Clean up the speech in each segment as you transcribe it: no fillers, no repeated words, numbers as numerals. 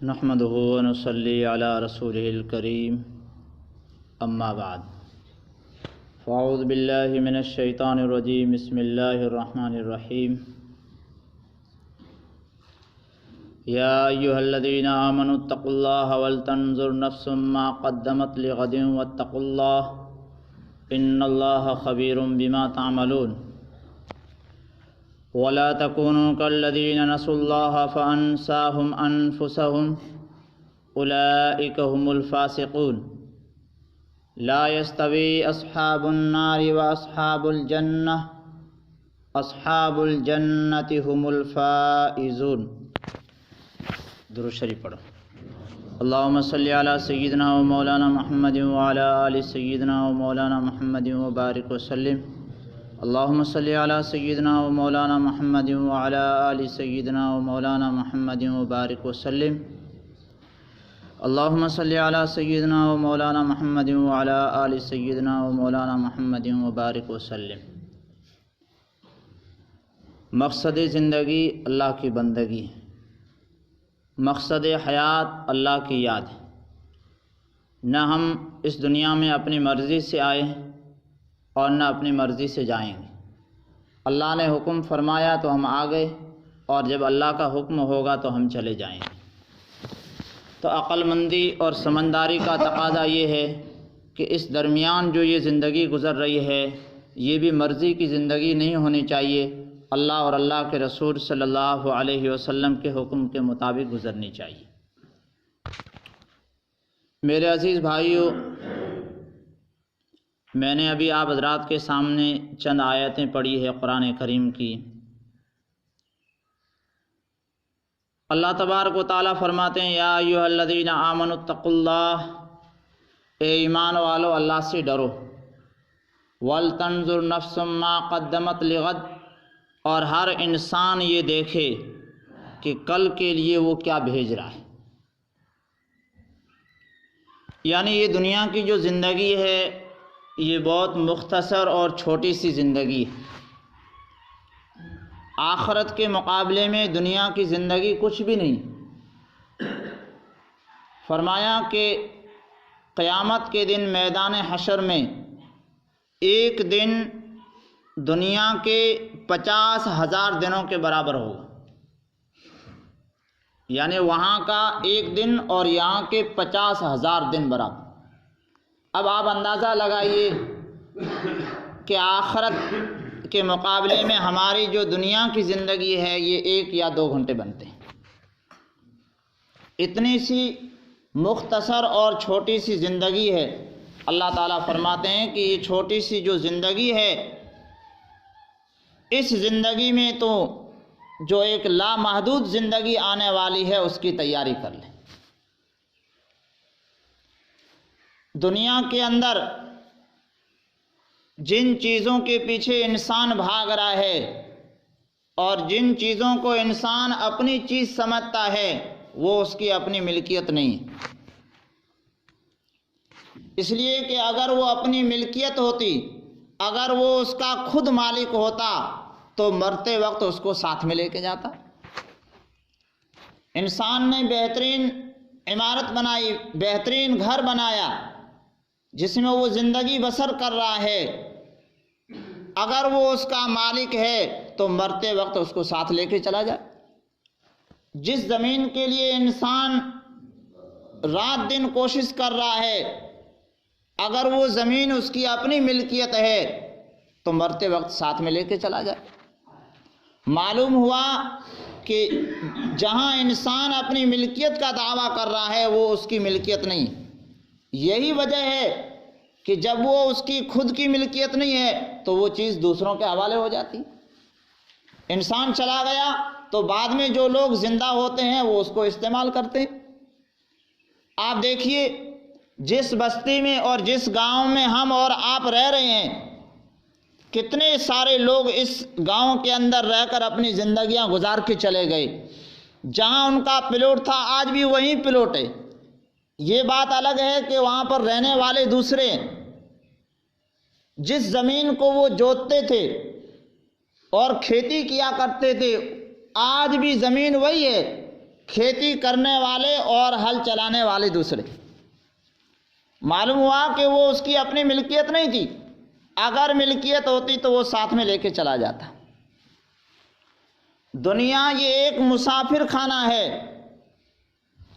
نحمده ونصلي على رسوله الكريم اما بعد فاعوذ بالله من الشیطان الرجیم بسم اللہ الرحمن الرحیم یا ایھا الذین آمنوا اتقوا اللہ ولتنظر نفس ما قدمت لغد واتقوا اللہ ان اللہ خبیر بما تعملون ولا تكونوا كالذين نسوا الله فأنساهم أنفسهم أولئك هم الفاسقون لا يستوي أصحاب النار وأصحاب الجنة أصحاب الجنة هم الفائزون. درود شریف پڑھو. اللهم صل على سيدنا ومولانا محمد وعلى آل سيدنا ومولانا محمد وبارك وسلم. اللهم صل على سيدنا ومولانا محمد وعلى آل سيدنا ومولانا محمد وبارك وسلم. اللهم صل على سيدنا ومولانا محمد وعلى آل سيدنا ومولانا محمد وبارك وسلم. مقصد زندگی اللہ کی بندگی، مقصد حیات اللہ کی یاد ہے. نہ ہم اس دنیا میں اپنی مرضی سے آئے اور نہ اپنی مرضی سے جائیں گے. اللہ نے حکم فرمایا تو ہم آ گئے، اور جب اللہ کا حکم ہوگا تو ہم چلے جائیں گے. تو عقل مندی اور سمجھداری کا تقاضا یہ ہے کہ اس درمیان جو یہ زندگی گزر رہی ہے یہ بھی مرضی کی زندگی نہیں ہونی چاہیے، اللہ اور اللہ کے رسول صلی اللہ علیہ وسلم کے حکم کے مطابق گزرنی چاہیے. میرے عزیز بھائیو، میں نے ابھی آپ حضرات کے سامنے چند آیتیں پڑھی ہے قرآن کریم کی. اللہ تبارک و تعالیٰ فرماتے ہیں یا ایھا الذین آمنوا اتقوا اللہ، اے ایمان والو اللہ سے ڈرو. ولتنظر نفس ما قدمت لغد، اور ہر انسان یہ دیکھے کہ کل کے لیے وہ کیا بھیج رہا ہے. یعنی یہ دنیا کی جو زندگی ہے یہ بہت مختصر اور چھوٹی سی زندگی ہے. آخرت کے مقابلے میں دنیا کی زندگی کچھ بھی نہیں. فرمایا کہ قیامت کے دن میدان حشر میں ایک دن دنیا کے 50,000 دنوں کے برابر ہوگا. یعنی وہاں کا ایک دن اور یہاں کے 50,000 دن برابر. اب آپ اندازہ لگائیے کہ آخرت کے مقابلے میں ہماری جو دنیا کی زندگی ہے یہ 1 یا 2 گھنٹے بنتے ہیں. اتنی سی مختصر اور چھوٹی سی زندگی ہے. اللہ تعالیٰ فرماتے ہیں کہ یہ چھوٹی سی جو زندگی ہے اس زندگی میں تو جو ایک لامحدود زندگی آنے والی ہے اس کی تیاری کر لیں. دنیا کے اندر جن چیزوں کے پیچھے انسان بھاگ رہا ہے اور جن چیزوں کو انسان اپنی چیز سمجھتا ہے وہ اس کی اپنی ملکیت نہیں. اس لیے کہ اگر وہ اپنی ملکیت ہوتی، اگر وہ اس کا خود مالک ہوتا تو مرتے وقت اس کو ساتھ میں لے کے جاتا. انسان نے بہترین عمارت بنائی، بہترین گھر بنایا جس میں وہ زندگی بسر کر رہا ہے، اگر وہ اس کا مالک ہے تو مرتے وقت اس کو ساتھ لے کے چلا جائے. جس زمین کے لیے انسان رات دن کوشش کر رہا ہے اگر وہ زمین اس کی اپنی ملکیت ہے تو مرتے وقت ساتھ میں لے کے چلا جائے. معلوم ہوا کہ جہاں انسان اپنی ملکیت کا دعویٰ کر رہا ہے وہ اس کی ملکیت نہیں. یہی وجہ ہے کہ جب وہ اس کی خود کی ملکیت نہیں ہے تو وہ چیز دوسروں کے حوالے ہو جاتی. انسان چلا گیا تو بعد میں جو لوگ زندہ ہوتے ہیں وہ اس کو استعمال کرتے ہیں. آپ دیکھیے جس بستی میں اور جس گاؤں میں ہم اور آپ رہ رہے ہیں کتنے سارے لوگ اس گاؤں کے اندر رہ کر اپنی زندگیاں گزار کے چلے گئے. جہاں ان کا پلاٹ تھا آج بھی وہیں پلاٹ ہے. یہ بات الگ ہے کہ وہاں پر رہنے والے دوسرے ہیں. جس زمین کو وہ جوتتے تھے اور کھیتی کیا کرتے تھے آج بھی زمین وہی ہے کھیتی کرنے والے اور ہل چلانے والے دوسرے. معلوم ہوا کہ وہ اس کی اپنی ملکیت نہیں تھی. اگر ملکیت ہوتی تو وہ ساتھ میں لے کے چلا جاتا. دنیا یہ ایک مسافر خانہ ہے.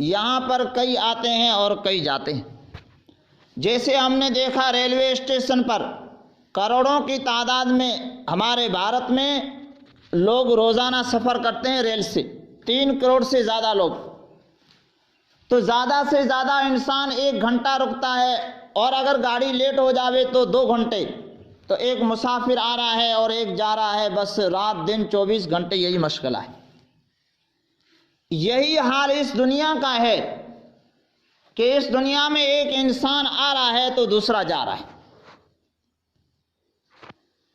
یہاں پر کئی آتے ہیں اور کئی جاتے ہیں. جیسے ہم نے دیکھا ریلوے اسٹیشن پر کروڑوں کی تعداد میں ہمارے بھارت میں لوگ روزانہ سفر کرتے ہیں ریل سے. 3 کروڑ سے زیادہ لوگ. تو زیادہ سے زیادہ انسان 1 گھنٹہ رکتا ہے، اور اگر گاڑی لیٹ ہو جاوے تو 2 گھنٹے. تو ایک مسافر آ رہا ہے اور ایک جا رہا ہے، بس رات دن 24 گھنٹے یہی مشغلہ ہے. یہی حال اس دنیا کا ہے کہ اس دنیا میں ایک انسان آ رہا ہے تو دوسرا جا رہا ہے.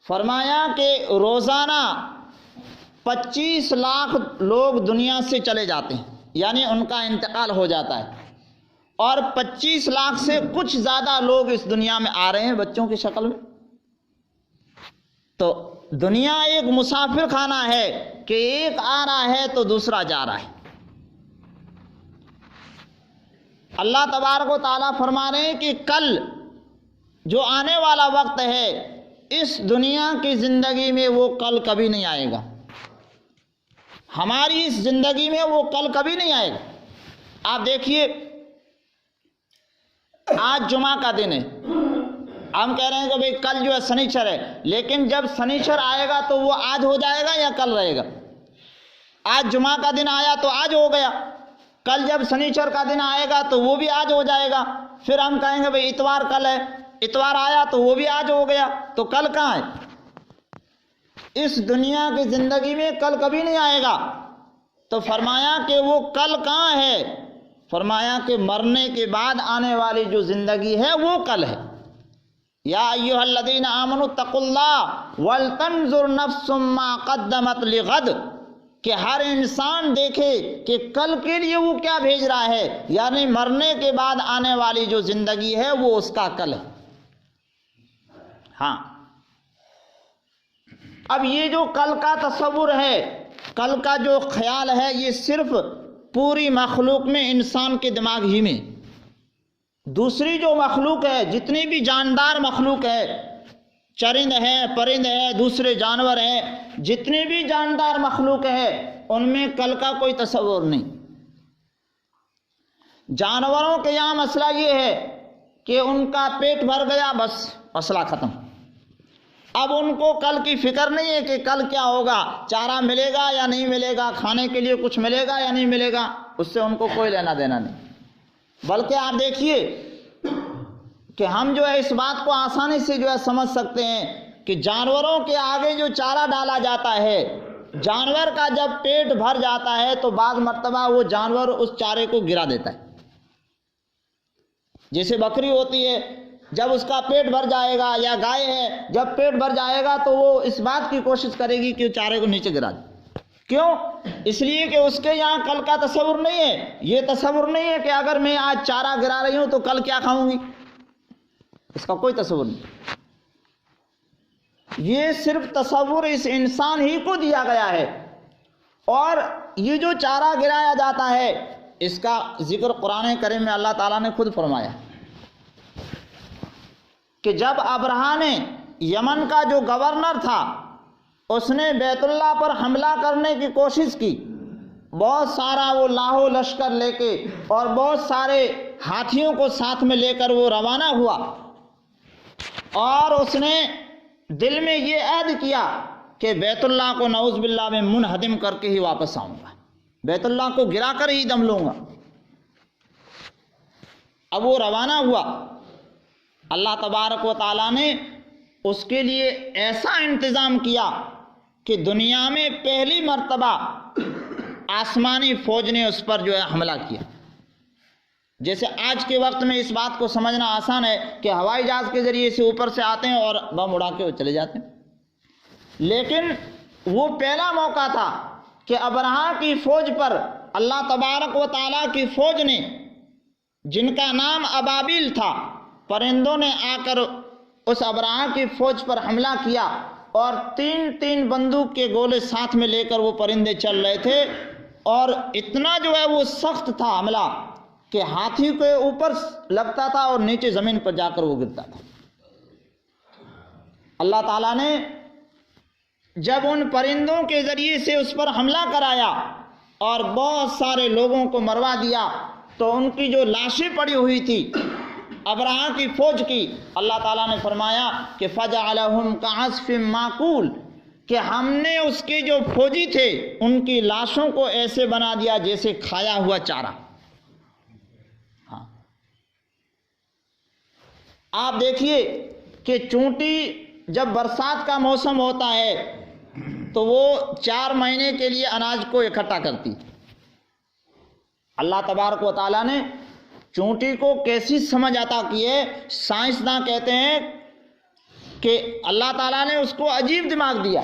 فرمایا کہ روزانہ 25 لاکھ لوگ دنیا سے چلے جاتے ہیں، یعنی ان کا انتقال ہو جاتا ہے، اور 25 لاکھ سے کچھ زیادہ لوگ اس دنیا میں آ رہے ہیں بچوں کی شکل میں. تو دنیا ایک مسافر خانہ ہے کہ ایک آ رہا ہے تو دوسرا جا رہا ہے. اللہ تبارک و تعالیٰ فرما رہے ہیں کہ کل جو آنے والا وقت ہے اس دنیا کی زندگی میں وہ کل کبھی نہیں آئے گا. ہماری اس زندگی میں وہ کل کبھی نہیں آئے گا. آپ دیکھیے آج جمعہ کا دن ہے، ہم کہہ رہے ہیں کہ بھئی کل جو ہے سنیچر ہے، لیکن جب سنیچر آئے گا تو وہ آج ہو جائے گا یا کل رہے گا؟ آج جمعہ کا دن آیا تو آج ہو گیا. کل جب سنیچر کا دن آئے گا تو وہ بھی آج ہو جائے گا. پھر ہم کہیں گے بھئی اتوار کل ہے، اتوار آیا تو وہ بھی آج ہو گیا. تو کل کہاں ہے؟ اس دنیا کی زندگی میں کل کبھی نہیں آئے گا. تو فرمایا کہ وہ کل کہاں ہے؟ فرمایا کہ مرنے کے بعد آنے والی جو زندگی ہے وہ کل ہے. یا ایھا الذین آمنوا اتقوا اللہ ولتنظر نفس ما قدمت لغد، کہ ہر انسان دیکھے کہ کل کے لیے وہ کیا بھیج رہا ہے، یعنی مرنے کے بعد آنے والی جو زندگی ہے وہ اس کا کل ہے. ہاں، اب یہ جو کل کا تصور ہے، کل کا جو خیال ہے، یہ صرف پوری مخلوق میں انسان کے دماغ ہی میں. دوسری جو مخلوق ہے، جتنی بھی جاندار مخلوق ہے، چرند ہے، پرند ہے، دوسرے جانور ہیں، جتنی بھی جاندار مخلوق ہے ان میں کل کا کوئی تصور نہیں. جانوروں کے یہاں مسئلہ یہ ہے کہ ان کا پیٹ بھر گیا، بس مسئلہ ختم. اب ان کو کل کی فکر نہیں ہے کہ کل کیا ہوگا، چارہ ملے گا یا نہیں ملے گا، کھانے کے لیے کچھ ملے گا یا نہیں ملے گا، اس سے ان کو کوئی لینا دینا نہیں. بلکہ آپ دیکھیے کہ ہم جو ہے اس بات کو آسانی سے جو ہے سمجھ سکتے ہیں کہ جانوروں کے آگے جو چارہ ڈالا جاتا ہے، جانور کا جب پیٹ بھر جاتا ہے تو بعض مرتبہ وہ جانور اس چارے کو گرا دیتا ہے. جیسے بکری ہوتی ہے، جب اس کا پیٹ بھر جائے گا، یا گائے ہے جب پیٹ بھر جائے گا تو وہ اس بات کی کوشش کرے گی کہ چارے کو نیچے گرا دے. کیوں؟ اس لیے کہ اس کے یہاں کل کا تصور نہیں ہے. یہ تصور نہیں ہے کہ اگر میں آج چارہ گرا رہی ہوں تو کل کیا کھاؤں گی، اس کا کوئی تصور نہیں. یہ صرف تصور اس انسان ہی کو دیا گیا ہے. اور یہ جو چارہ گرایا جاتا ہے اس کا ذکر قرآن کریم میں اللہ تعالیٰ نے خود فرمایا کہ جب ابرہہ نے، یمن کا جو گورنر تھا، اس نے بیت اللہ پر حملہ کرنے کی کوشش کی، بہت سارا وہ لاہو لشکر لے کے اور بہت سارے ہاتھیوں کو ساتھ میں لے کر وہ روانہ ہوا، اور اس نے دل میں یہ عہد کیا کہ بیت اللہ کو نعوذ باللہ میں منہدم کر کے ہی واپس آؤں گا، بیت اللہ کو گرا کر ہی دم لوں گا. اب وہ روانہ ہوا. اللہ تبارک و تعالیٰ نے اس کے لیے ایسا انتظام کیا کہ دنیا میں پہلی مرتبہ آسمانی فوج نے اس پر جو ہے حملہ کیا. جیسے آج کے وقت میں اس بات کو سمجھنا آسان ہے کہ ہوائی جہاز کے ذریعے سے اوپر سے آتے ہیں اور بم اڑا کے وہ چلے جاتے ہیں، لیکن وہ پہلا موقع تھا کہ ابرہہ کی فوج پر اللہ تبارک و تعالیٰ کی فوج نے، جن کا نام ابابیل تھا، پرندوں نے آ کر اس ابرہہ کی فوج پر حملہ کیا، اور 3 بندوق کے گولے ساتھ میں لے کر وہ پرندے چل رہے تھے. اور اتنا جو ہے وہ سخت تھا حملہ کہ ہاتھی کے اوپر لگتا تھا اور نیچے زمین پر جا کر وہ گرتا تھا۔ اللہ تعالیٰ نے جب ان پرندوں کے ذریعے سے اس پر حملہ کرایا اور بہت سارے لوگوں کو مروا دیا، تو ان کی جو لاشیں پڑی ہوئی تھی ابرہہ کی فوج کی، اللہ تعالیٰ نے فرمایا کہ فَجَعَلَهُمْ كَعَصْفٍ مَّأْكُولٍ، کہ ہم نے اس کے جو فوجی تھے ان کی لاشوں کو ایسے بنا دیا جیسے کھایا ہوا چارہ۔ ہاں، آپ دیکھیے کہ چونٹی جب برسات کا موسم ہوتا ہے تو وہ 4 مہینے کے لیے اناج کو اکٹھا کرتی۔ اللہ تبارک و تعالیٰ نے چونٹی کو کیسی سمجھ عطا کی ہے، سائنسداں کہتے ہیں کہ اللہ تعالیٰ نے اس کو عجیب دماغ دیا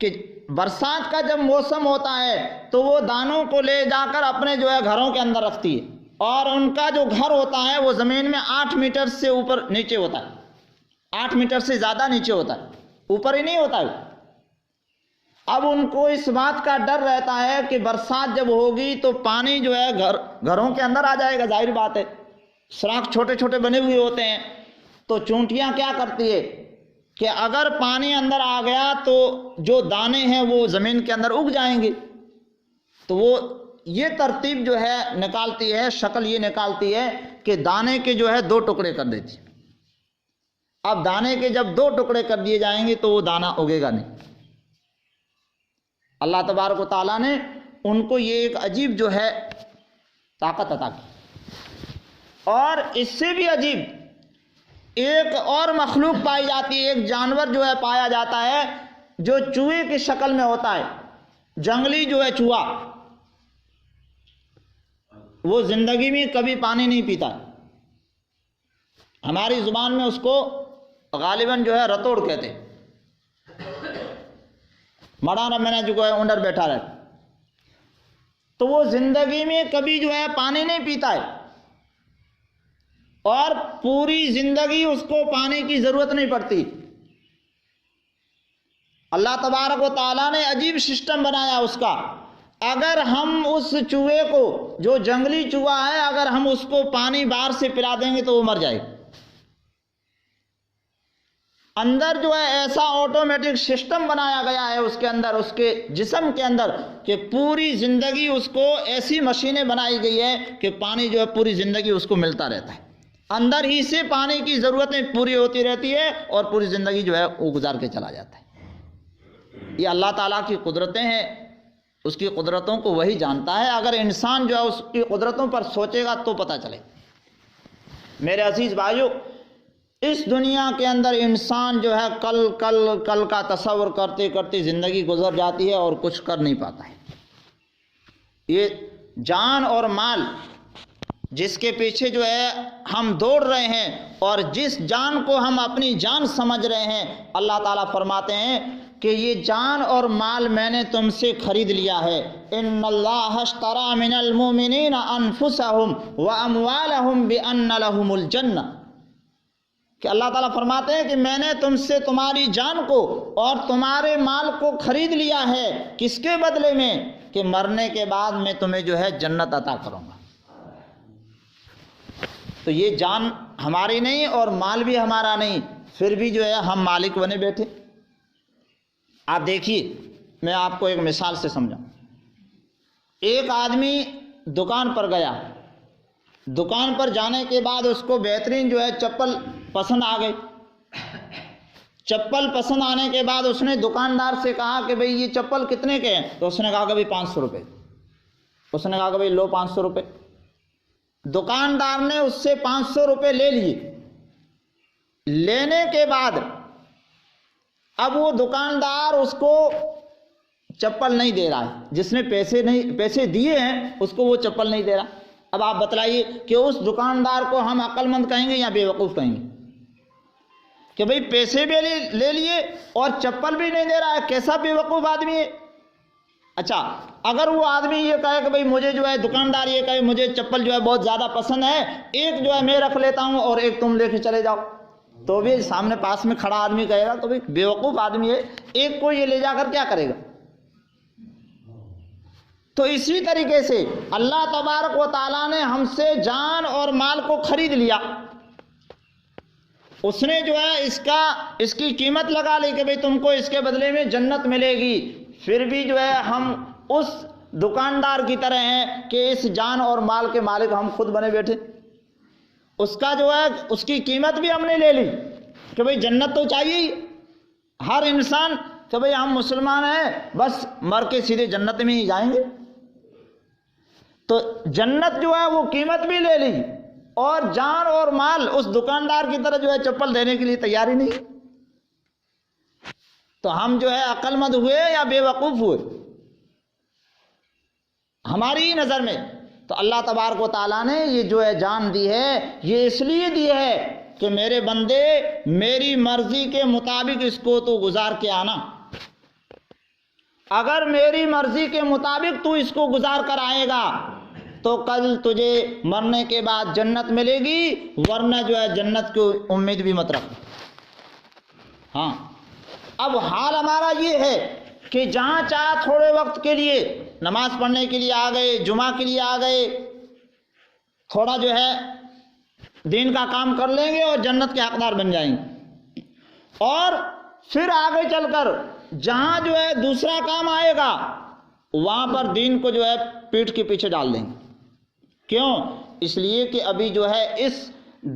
کہ برسات کا جب موسم ہوتا ہے تو وہ دانوں کو لے جا کر اپنے جو ہے گھروں کے اندر رکھتی ہے، اور ان کا جو گھر ہوتا ہے وہ زمین میں 8 میٹر سے اوپر نیچے ہوتا ہے، 8 میٹر سے زیادہ نیچے ہوتا ہے، اوپر ہی نہیں ہوتا ہے۔ اب ان کو اس بات کا ڈر رہتا ہے کہ برسات جب ہوگی تو پانی جو ہے گھروں کے اندر آ جائے گا، ظاہر بات ہے، سوراخ چھوٹے چھوٹے بنے ہوئے ہوتے ہیں۔ تو چونٹیاں کیا کرتی ہے کہ اگر پانی اندر آ گیا تو جو دانے ہیں وہ زمین کے اندر اگ جائیں گے، تو وہ یہ ترتیب جو ہے نکالتی ہے، شکل یہ نکالتی ہے کہ دانے کے جو ہے 2 ٹکڑے کر دیتی۔ اب دانے کے جب 2 ٹکڑے کر دیے جائیں گے تو وہ دانہ اگے گا نہیں۔ اللہ تبارک و تعالیٰ نے ان کو یہ ایک عجیب جو ہے طاقت عطا کی۔ اور اس سے بھی عجیب ایک اور مخلوق پائی جاتی ہے، ایک جانور جو ہے پایا جاتا ہے جو چوہے کی شکل میں ہوتا ہے، جنگلی جو ہے چوہا، وہ زندگی میں کبھی پانی نہیں پیتا، ہماری زبان میں اس کو غالباً جو ہے رتوڑ کہتے ہیں، مڑانا میں نے جو ہے اندر بیٹھا رہتا، تو وہ زندگی میں کبھی جو ہے پانی نہیں پیتا ہے، اور پوری زندگی اس کو پانی کی ضرورت نہیں پڑتی۔ اللہ تبارک و تعالیٰ نے عجیب سسٹم بنایا اس کا، اگر ہم اس چوہے کو جو جنگلی چوہا ہے اگر ہم اس کو پانی باہر سے پلا دیں گے تو وہ مر جائے گا۔ اندر جو ہے ایسا آٹومیٹک سسٹم بنایا گیا ہے اس کے اندر، اس کے جسم کے اندر، کہ پوری زندگی اس کو ایسی مشینیں بنائی گئی ہے کہ پانی جو ہے پوری زندگی اس کو ملتا رہتا ہے، اندر ہی سے پانی کی ضرورتیں پوری ہوتی رہتی ہے اور پوری زندگی جو ہے وہ گزار کے چلا جاتا ہے۔ یہ اللہ تعالیٰ کی قدرتیں ہیں، اس کی قدرتوں کو وہی جانتا ہے، اگر انسان جو ہے اس کی قدرتوں پر سوچے گا تو پتہ چلے۔ میرے عزیز بھائیو، اس دنیا کے اندر انسان جو ہے کل کا تصور کرتے کرتے زندگی گزر جاتی ہے اور کچھ کر نہیں پاتا ہے۔ یہ جان اور مال جس کے پیچھے جو ہے ہم دوڑ رہے ہیں اور جس جان کو ہم اپنی جان سمجھ رہے ہیں، اللہ تعالیٰ فرماتے ہیں کہ یہ جان اور مال میں نے تم سے خرید لیا ہے۔ ان اللہ اشتری من المؤمنین انفسہم واموالہم بان لہم الجنہ، کہ اللہ تعالیٰ فرماتے ہیں کہ میں نے تم سے تمہاری جان کو اور تمہارے مال کو خرید لیا ہے، کس کے بدلے میں؟ کہ مرنے کے بعد میں تمہیں جو ہے جنت عطا کروں گا۔ تو یہ جان ہماری نہیں اور مال بھی ہمارا نہیں، پھر بھی جو ہے ہم مالک بنے بیٹھے۔ آپ دیکھیے، میں آپ کو ایک مثال سے سمجھاؤں۔ ایک آدمی دکان پر گیا، دکان پر جانے کے بعد اس کو بہترین جو ہے چپل پسند آ گئی۔ چپل پسند آنے کے بعد اس نے دکاندار سے کہا کہ بھئی یہ چپل کتنے کے ہیں؟ تو اس نے کہا کہ بھئی 500 روپے۔ اس نے کہا کہ بھئی لو 500 روپے۔ دکاندار نے اس سے 500 روپے لے لیے۔ لینے کے بعد اب وہ دکاندار اس کو چپل نہیں دے رہا ہے، جس نے پیسے دیے ہیں اس کو وہ چپل نہیں دے رہا۔ اب آپ بتلائیے کہ اس دکاندار کو ہم عقل مند کہیں گے یا بے وقوف کہیں گے؟ کہ بھئی پیسے بھی لے لیے اور چپل بھی نہیں دے رہا ہے، کیسا بے وقوف آدمی ہے۔ اچھا، اگر وہ آدمی یہ کہے کہ بھئی مجھے جو ہے، دکاندار یہ کہے مجھے چپل جو ہے بہت زیادہ پسند ہے، ایک جو ہے میں رکھ لیتا ہوں اور ایک تم لے کے چلے جاؤ، تو بھی سامنے پاس میں کھڑا آدمی کہے گا کہ بھئی بے وقوف آدمی ہے، ایک کو یہ لے جا کر کیا کرے گا؟ تو اسی طریقے سے اللہ تبارک و تعالیٰ نے ہم سے جان اور مال کو خرید لیا. اس نے جو ہے اس کی قیمت لگا لی کہ بھئی تم کو اس کے بدلے میں جنت ملے گی. پھر بھی جو ہے ہم اس دکاندار کی طرح ہیں کہ اس جان اور مال کے مالک ہم خود بنے بیٹھے. اس کا جو ہے اس کی قیمت بھی ہم نے لے لی کہ بھئی جنت تو چاہیے ہی ہر انسان کہ بھئی ہم مسلمان ہیں بس مر کے سیدھے جنت میں ہی جائیں گے. تو جنت جو ہے وہ قیمت بھی لے لی اور جان اور مال اس دکاندار کی طرح جو ہے چپل دینے کے لیے تیاری نہیں. تو ہم جو ہے عقل مند ہوئے یا بے وقوف ہوئے ہماری ہی نظر میں. تو اللہ تبارک و تعالیٰ نے یہ جو ہے جان دی ہے یہ اس لیے دی ہے کہ میرے بندے میری مرضی کے مطابق اس کو تو گزار کے آنا. اگر میری مرضی کے مطابق تو اس کو گزار کر آئے گا تو کل تجھے مرنے کے بعد جنت ملے گی، ورنہ جو ہے جنت کی امید بھی مت رکھ. ہاں اب حال ہمارا یہ ہے کہ جہاں چاہا تھوڑے وقت کے لیے نماز پڑھنے کے لیے آ گئے، جمعہ کے لیے آ گئے، تھوڑا جو ہے دین کا کام کر لیں گے اور جنت کے حقدار بن جائیں گے. اور پھر آگے چل کر جہاں جو ہے دوسرا کام آئے گا وہاں پر دین کو جو ہے پیٹھ کے پیچھے ڈال دیں گے. کیوں؟ اس لیے کہ ابھی جو ہے اس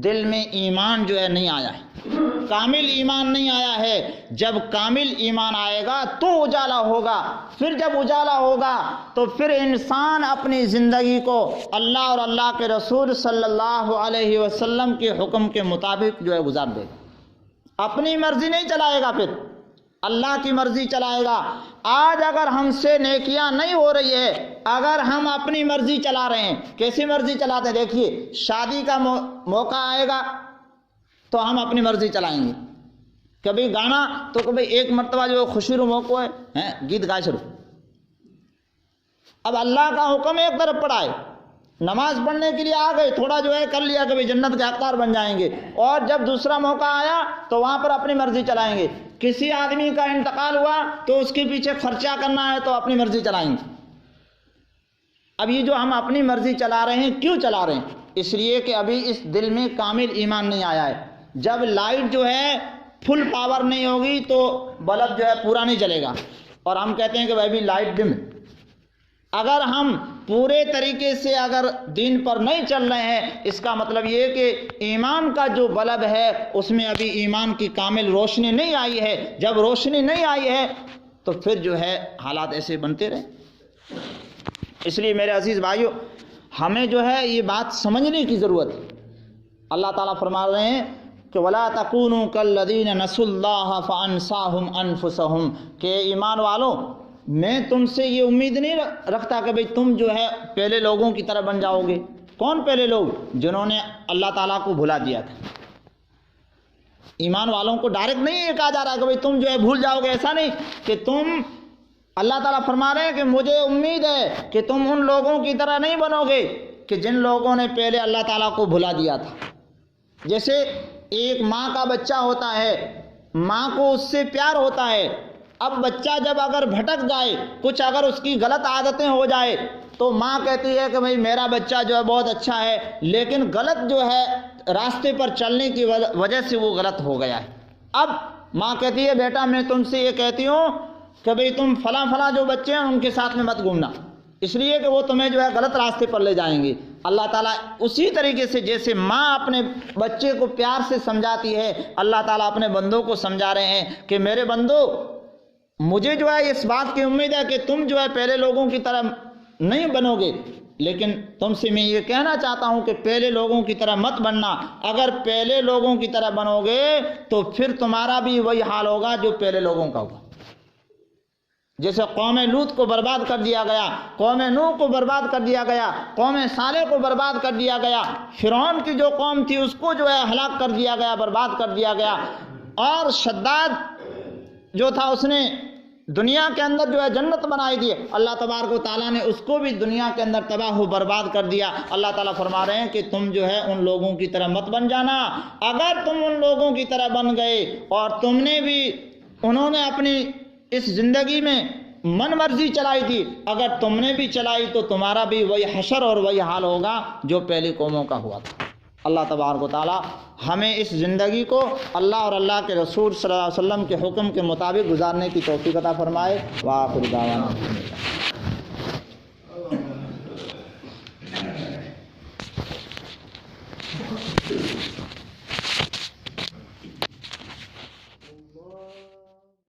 دل میں ایمان جو ہے نہیں آیا ہے، کامل ایمان نہیں آیا ہے. جب کامل ایمان آئے گا تو اجالا ہوگا. پھر جب اجالا ہوگا تو پھر انسان اپنی زندگی کو اللہ اور اللہ کے رسول صلی اللہ علیہ وسلم کے حکم کے مطابق جو ہے گزار دے گا. اپنی مرضی نہیں چلائے گا، پھر اللہ کی مرضی چلائے گا. آج اگر ہم سے نیکیاں نہیں ہو رہی ہے، اگر ہم اپنی مرضی چلا رہے ہیں، کیسی مرضی چلاتے ہیں؟ دیکھیے شادی کا موقع آئے گا تو ہم اپنی مرضی چلائیں گے. کبھی گانا تو کبھی ایک مرتبہ جو خوشی رو موقع ہے گیت گائے شروع. اب اللہ کا حکم ایک طرف پڑا ہے، نماز پڑھنے کے لیے آ گئے، تھوڑا جو ہے کر لیا کہ جنت کے حقدار بن جائیں گے، اور جب دوسرا موقع آیا تو وہاں پر اپنی مرضی چلائیں گے. کسی آدمی کا انتقال ہوا تو اس کے پیچھے خرچہ کرنا ہے تو اپنی مرضی چلائیں گے. اب یہ جو ہم اپنی مرضی چلا رہے ہیں کیوں چلا رہے ہیں؟ اس لیے کہ ابھی اس دل میں کامل ایمان نہیں آیا ہے. جب لائٹ جو ہے فل پاور نہیں ہوگی تو بلب جو ہے پورا نہیں جلے گا، اور ہم کہتے ہیں کہ بھائی بھی لائٹ ڈم. اگر ہم پورے طریقے سے اگر دین پر نہیں چل رہے ہیں اس کا مطلب یہ کہ ایمان کا جو بلب ہے اس میں ابھی ایمان کی کامل روشنی نہیں آئی ہے. جب روشنی نہیں آئی ہے تو پھر جو ہے حالات ایسے بنتے رہے. اس لیے میرے عزیز بھائیو ہمیں جو ہے یہ بات سمجھنے کی ضرورت ہے. اللہ تعالیٰ فرما رہے ہیں کہ وَلَا تَكُونُوا كَالَّذِينَ نَسُوا اللَّهَ فَأَنسَاهُمْ أَنفُسَهُمْ کہ ایمان والوں میں تم سے یہ امید نہیں رکھتا کہ بھئی تم جو ہے پہلے لوگوں کی طرح بن جاؤ گے. کون پہلے لوگ؟ جنہوں نے اللہ تعالیٰ کو بھلا دیا تھا. ایمان والوں کو ڈائریکٹ نہیں یہ کہا جا رہا کہ بھئی تم جو ہے بھول جاؤ گے، ایسا نہیں کہ تم، اللہ تعالیٰ فرما رہے ہیں کہ مجھے امید ہے کہ تم ان لوگوں کی طرح نہیں بنو گے کہ جن لوگوں نے پہلے اللہ تعالیٰ کو بھلا دیا تھا. جیسے ایک ماں کا بچہ ہوتا ہے، ماں کو اس سے پیار ہوتا ہے. اب بچہ جب اگر بھٹک جائے، کچھ اگر اس کی غلط عادتیں ہو جائے تو ماں کہتی ہے کہ بھئی میرا بچہ جو ہے بہت اچھا ہے، لیکن غلط جو ہے راستے پر چلنے کی وجہ سے وہ غلط ہو گیا ہے. اب ماں کہتی ہے بیٹا میں تم سے یہ کہتی ہوں کہ بھئی تم فلاں فلاں جو بچے ہیں ان کے ساتھ میں مت گھومنا، اس لیے کہ وہ تمہیں جو ہے غلط راستے پر لے جائیں گے. اللہ تعالیٰ اسی طریقے سے جیسے ماں اپنے بچے کو پیار سے سمجھاتی ہے، اللہ تعالیٰ اپنے بندوں کو سمجھا رہے ہیں کہ میرے بندو مجھے جو ہے اس بات کی امید ہے کہ تم جو ہے پہلے لوگوں کی طرح نہیں بنو گے، لیکن تم سے میں یہ کہنا چاہتا ہوں کہ پہلے لوگوں کی طرح مت بننا. اگر پہلے لوگوں کی طرح بنو گے تو پھر تمہارا بھی وہی حال ہوگا جو پہلے لوگوں کا ہوگا. جیسے قوم لوط کو برباد کر دیا گیا، قوم نوح کو برباد کر دیا گیا، قوم صالح کو برباد کر دیا گیا، فرعون کی جو قوم تھی اس کو جو ہے ہلاک کر دیا گیا، برباد کر دیا گیا. اور شداد جو تھا اس نے دنیا کے اندر جو ہے جنت بنائی دی، اللہ تبارک و تعالیٰ نے اس کو بھی دنیا کے اندر تباہ و برباد کر دیا. اللہ تعالیٰ فرما رہے ہیں کہ تم جو ہے ان لوگوں کی طرح مت بن جانا. اگر تم ان لوگوں کی طرح بن گئے اور تم نے بھی، انہوں نے اپنی اس زندگی میں من مرضی چلائی تھی، اگر تم نے بھی چلائی تو تمہارا بھی وہی حشر اور وہی حال ہوگا جو پہلی قوموں کا ہوا تھا۔ اللہ تبارک و تعالی ہمیں اس زندگی کو اللہ اور اللہ کے رسول صلی اللہ علیہ وسلم کے حکم کے مطابق گزارنے کی توفیق عطا فرمائے۔ وآخر دعوانا